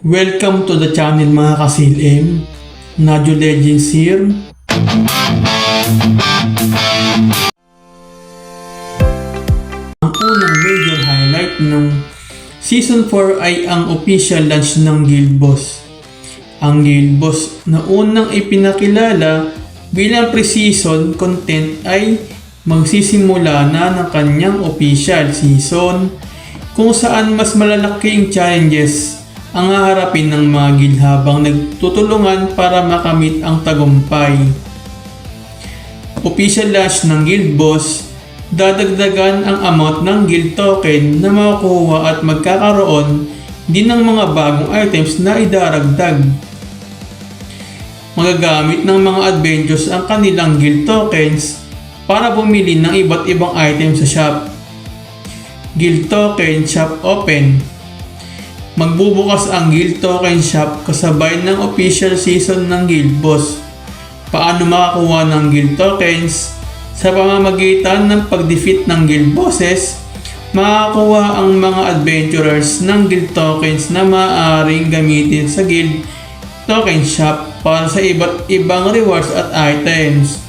Welcome to the channel mga kasilm. Nadyo Legends here. Ang unang major highlight ng Season 4 ay ang official launch ng Guild Boss. Ang Guild Boss na unang ipinakilala bilang pre-season content ay magsisimula na ng kanyang official season kung saan mas malalaking challenges ang haharapin ng mga guild habang nagtutulungan para makamit ang tagumpay. Official launch ng Guild Boss, dadagdagan ang amount ng guild token na makukuha at magkakaroon din ng mga bagong items na idaragdag. Magagamit ng mga adventures ang kanilang guild tokens para bumili ng iba't ibang items sa shop. Guild Token Shop Open. Magbubukas ang Guild Token Shop kasabay ng official season ng Guild Boss. Paano makakuha ng Guild Tokens? Sa pamamagitan ng pag-defeat ng Guild Bosses, makakuha ang mga adventurers ng Guild Tokens na maaaring gamitin sa Guild Token Shop para sa iba't ibang rewards at items.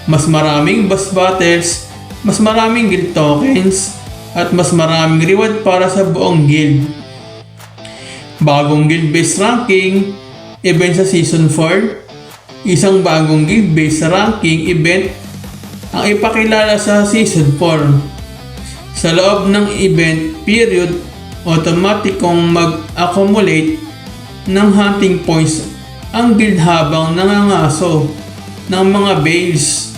Mas maraming boss battles, mas maraming guild tokens, at mas maraming reward para sa buong guild. Bagong guild-based ranking event sa Season 4. Isang bagong guild-based ranking event ang ipakilala sa Season 4. Sa loob ng event period, automatic kong mag-accumulate ng hunting points ang guild habang nangangaso ng mga bales.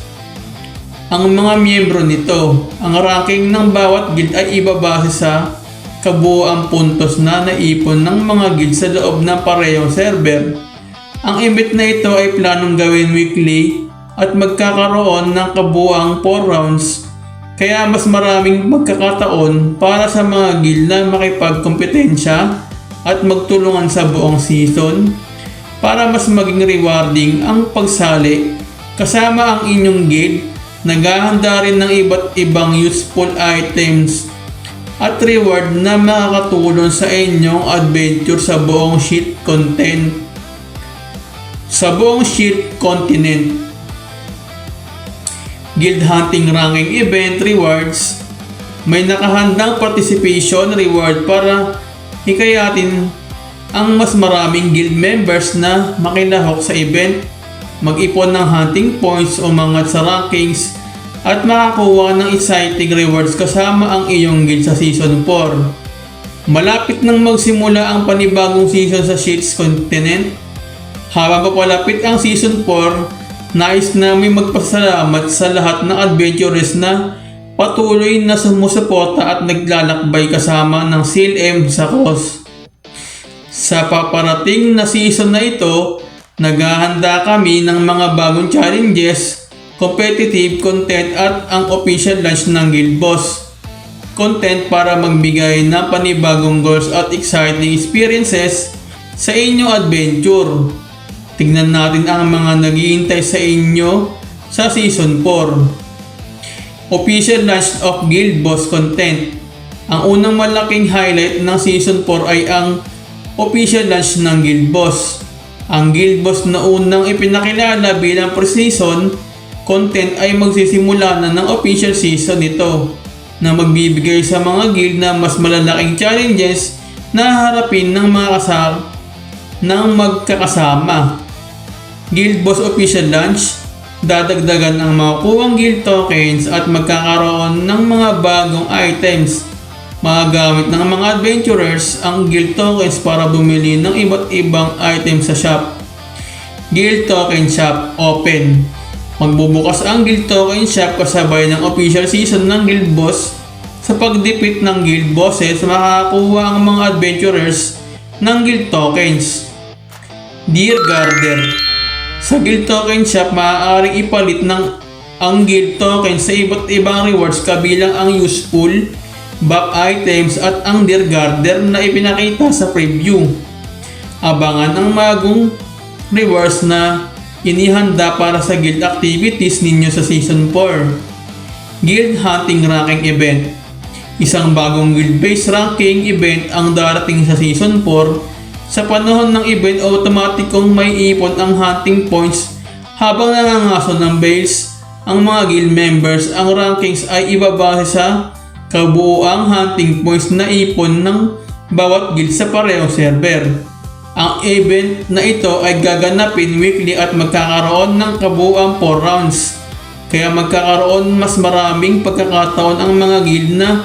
Ang mga miyembro nito, ang ranking ng bawat guild ay ibabase sa kabuuang puntos na naipon ng mga guild sa loob ng parehong server. Ang event na ito ay planong gawin weekly at magkakaroon ng kabuuang 4 rounds, kaya mas maraming magkakataon para sa mga guild na makipagkompetensya at magtulungan sa buong season para mas maging rewarding ang pagsali. Kasama ang inyong guild, naghahanda rin ng iba't ibang useful items at reward na makakatulong sa inyong adventure sa buong sheet content. Sa buong sheet continent. Guild Hunting Ranking Event Rewards. May nakahandang participation reward para hikayatin ang mas maraming guild members na makilahok sa event, mag-ipon ng hunting points o umangat sa rankings at makakuha ng exciting rewards kasama ang iyong guild sa Season 4. Malapit nang magsimula ang panibagong season sa Sheets Continent. Habang papalapit ang Season 4, nais namin magpasalamat sa lahat ng adventurers na patuloy na sumusuporta at naglalakbay kasama ng CLM sa cause. Sa paparating na season na ito, naghahanda kami ng mga bagong challenges, competitive content at ang official launch ng Guild Boss content para magbigay ng panibagong goals at exciting experiences sa inyong adventure. Tignan natin ang mga naghihintay sa inyo sa Season 4. Official launch of Guild Boss content. Ang unang malaking highlight ng Season 4 ay ang official launch ng Guild Boss. Ang Guild Boss na unang ipinakilala bilang pre-season content ay magsisimula na ng official season nito na magbibigay sa mga guild na mas malalaking challenges na harapin ng mga magkakasama. Guild Boss official launch, dadagdagan ang makukuhang guild tokens at magkakaroon ng mga bagong items. Magagamit ng mga adventurers ang guild tokens para bumili ng iba't ibang items sa shop. Guild Token Shop Open. Magbubukas ang Guild Token Shop kasabay ng official season ng Guild Boss. Sa pag-defeat ng Guild Bosses, makakakuha ang mga adventurers ng guild tokens. Dear Garden. Sa Guild Token Shop, maaaring ipalit ang guild tokens sa iba't ibang rewards kabilang ang useful back items at ang Dear Garden na ipinakita sa preview. Abangan ang bagong rewards na inihanda para sa guild activities ninyo sa Season 4. Guild Hunting Ranking Event. Isang bagong guild-based ranking event ang darating sa Season 4 Sa panahon ng event, automatikong may ipon ang hunting points habang nangangaso ng bales ang mga guild members. Ang rankings ay ibabase sa kabuuang hunting points na ipon ng bawat guild sa parehong server. Ang event na ito ay gaganapin weekly at magkakaroon ng kabuuang 4 rounds. Kaya magkakaroon mas maraming pagkakataon ang mga guild na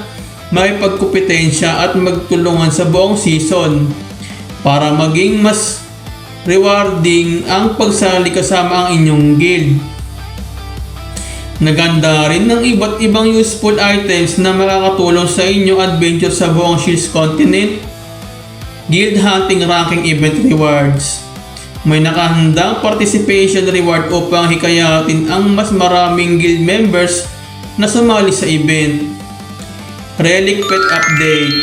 may pagkumpetensya at magtulungan sa buong season para maging mas rewarding ang pagsali kasama ang inyong guild. Naganda rin ng iba't ibang useful items na makakatulong sa inyong adventure sa buong Shields continent. Guild Hunting Ranking Event Rewards. May nakahandang participation reward upang hikayatin ang mas maraming guild members na sumali sa event. Relic Pet Update.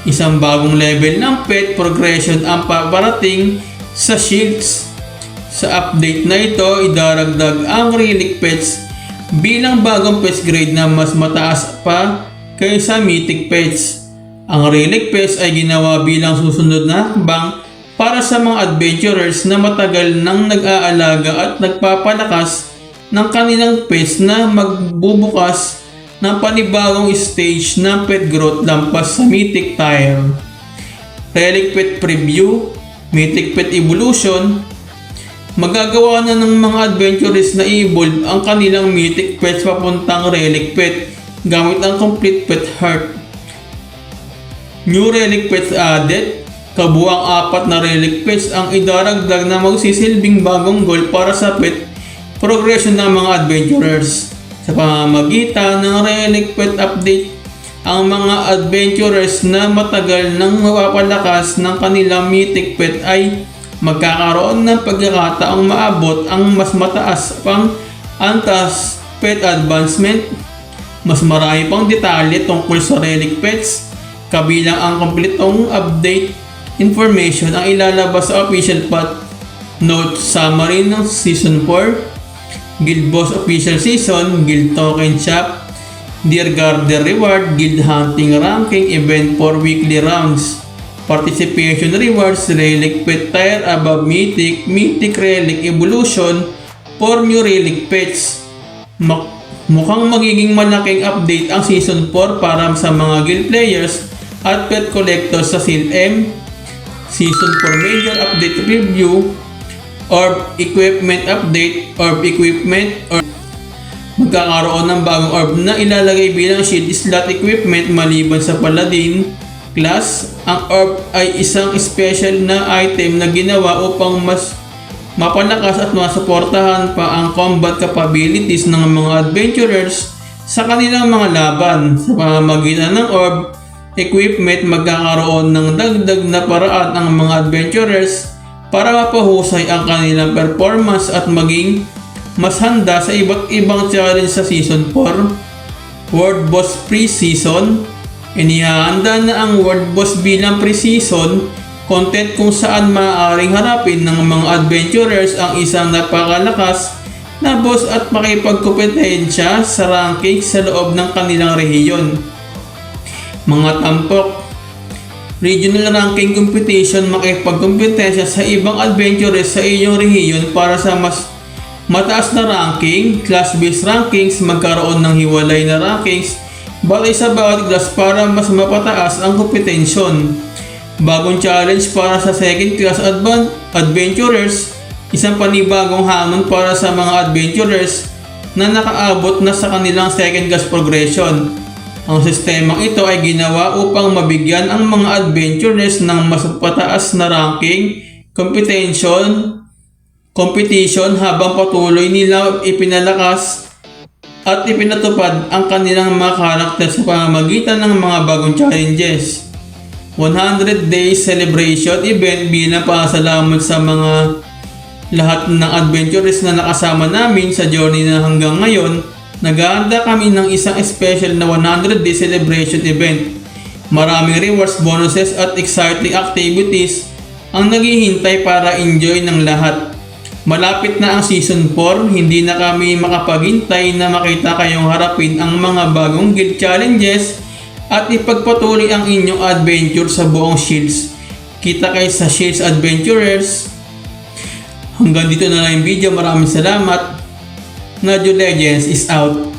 Isang bagong level ng pet progression ang paparating sa Shields. Sa update na ito, idaragdag ang Relic Pets bilang bagong pets grade na mas mataas pa kaysa Mythic Pets. Ang Relic Pets ay ginawa bilang susunod na hakbang para sa mga adventurers na matagal nang nag-aalaga at nagpapalakas ng kanilang pets na magbubukas ng panibagong stage ng pet growth lampas sa Mythic tier. Relic Pet Preview, Mythic Pet Evolution. Magagawa na ng mga adventurers na i-evolve ang kanilang Mythic Pets papuntang Relic Pet gamit ang Complete Pet Heart. New Relic Pets added. Kabuang 4 na Relic Pets ang idaragdag na magsisilbing bagong goal para sa pet progression ng mga adventurers. Sa pamamagitan ng Relic Pet Update, ang mga adventurers na matagal nang mapapalakas ng kanilang Mythic Pet ay magkakaroon ng pagkakataong maabot ang mas mataas pang antas pet advancement. Mas marami pang detalye tungkol sa Relic Pets, kabilang ang kompletong update information ang ilalabas sa official patch note summary ng Season 4, Guild Boss Official Season, Guild Token Shop, Dear Garden Reward, Guild Hunting Ranking Event for weekly rounds, Participation Rewards, Relic Pet Tier above Mythic, Mythic Relic Evolution for new Relic Pets. Mukhang magiging malaking update ang Season 4 para sa mga guild players at pet collectors sa SEAL-M. Season 4 Major Update Review, Orb Equipment Update, Orb Equipment, or magkakaroon ng bagong orb na ilalagay bilang shield slot equipment maliban sa Paladin class. Ang orb ay isang special na item na ginawa upang mas mapalakas at masuportahan pa ang combat capabilities ng mga adventurers sa kanilang mga laban. Sa pamamagitan ng orb equipment, magkakaroon ng dagdag na paraan ang mga adventurers para mapahusay ang kanilang performance at maging mas handa sa iba't ibang challenge sa Season 4. World Boss Pre-Season. Inihahanda na ang World Boss bilang pre-season content kung saan maaaring harapin ng mga adventurers ang isang napakalakas na boss at makipagkompetensya sa ranking sa loob ng kanilang rehiyon. Mga tampok. Regional ranking competition, makipagkompetensya sa ibang adventurers sa iyong rehiyon para sa mas mataas na ranking. Class-based rankings, magkaroon ng hiwalay na rankings batay sa bawat class para mas mapataas ang kompetensyon. Bagong challenge para sa second class adventurers, isang panibagong hamon para sa mga adventurers na nakaabot na sa kanilang second class progression. Ang sistemang ito ay ginawa upang mabigyan ang mga adventurers ng mas pataas na ranking competition habang patuloy nila ipinalakas at ipinatupad ang kanilang mga karakter sa pamamagitan ng mga bagong challenges. 100 Days Celebration Event bilang pasalamat sa mga lahat ng adventurers na nakasama namin sa journey na hanggang ngayon. Naghahanda kami ng isang special na 100 Day Celebration Event. Maraming rewards, bonuses at exciting activities ang naghihintay para enjoy ng lahat. Malapit na ang Season 4, hindi na kami makapaghintay na makita kayong harapin ang mga bagong guild challenges at ipagpatuloy ang inyong adventure sa buong Shields. Kita kayo sa Shades Adventurers. Hanggang dito na lang yung video. Maraming salamat. Nadyo Legends is out.